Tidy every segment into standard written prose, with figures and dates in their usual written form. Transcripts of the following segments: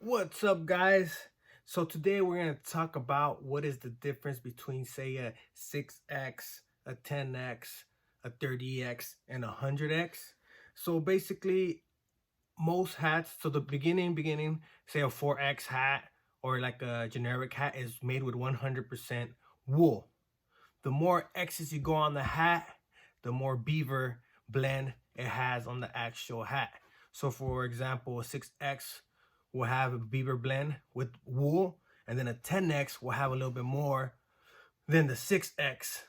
What's up, guys? So today we're going to talk about what is the difference between, say, a 6x, a 10x, a 30x, and a 100x. So basically, most hats, so the beginning, say a 4x hat or like a generic hat is made with 100% wool. The more X's you go on the hat, the more beaver blend it has on the actual hat. So for example, a 6X will have a beaver blend with wool, and then a 10X will have a little bit more than the 6X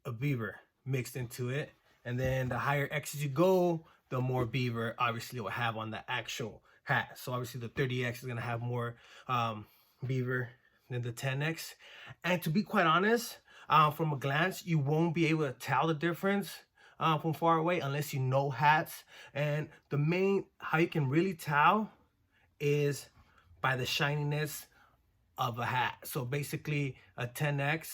of beaver mixed into it. And then the higher X's you go, the more beaver obviously it will have on the actual hat. So obviously the 30X is gonna have more beaver than the 10X. And to be quite honest, from a glance, you won't be able to tell the difference from far away unless you know hats. And the main, how you can really tell is by the shininess of a hat. So basically a 10X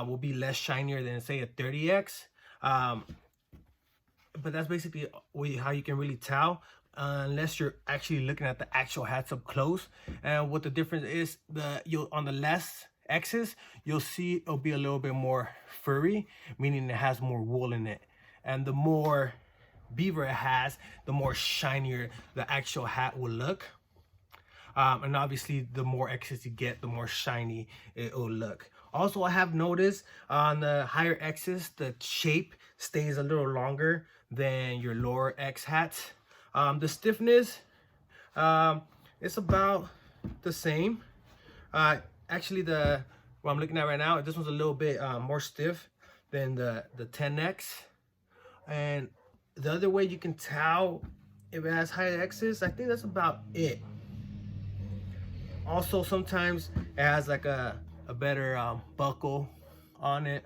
will be less shinier than say a 30X. But that's basically how you can really tell unless you're actually looking at the actual hats up close. And what the difference is, you'll on the less X's, you'll see it'll be a little bit more furry, meaning it has more wool in it. And the more beaver it has, the more shinier the actual hat will look. And obviously the more X's you get, the more shiny it will look. Also, I have noticed on the higher X's, the shape stays a little longer than your lower X hats. The stiffness, it's about the same. Actually, what I'm looking at right now, this one's a little bit more stiff than the 10X. And the other way you can tell if it has higher X's, I think that's about it. Also, sometimes it has like a better buckle on it,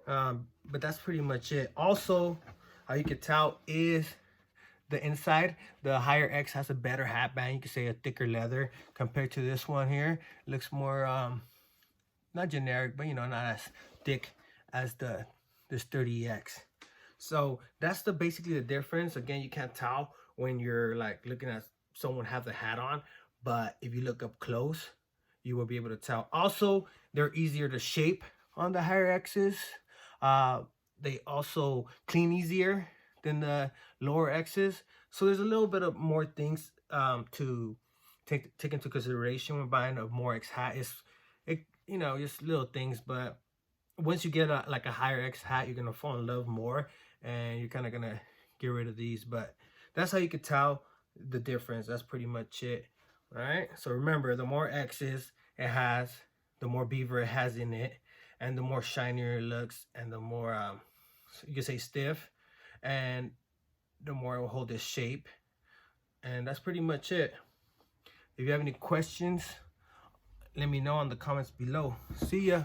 but that's pretty much it. Also, how you can tell is the inside. The higher X has a better hat band, you could say a thicker leather compared to this one here. It looks more not generic, but not as thick as this 30X. So that's basically the difference. Again, you can't tell when you're like looking at someone have the hat on, but if you look up close, you will be able to tell. Also, they're easier to shape on the higher X's. They also clean easier than the lower X's. So there's a little bit of more things to take into consideration when buying a more X hat. Just little things, but once you get like a higher X hat, you're gonna fall in love more, and you're kind of gonna get rid of these. But that's how you can tell the difference. That's pretty much it. All right, so remember, the more X's it has, the more beaver it has in it, and the more shinier it looks, and the more you can say stiff, and the more it will hold its shape. And that's pretty much it. If you have any questions, let me know in the comments below. See ya.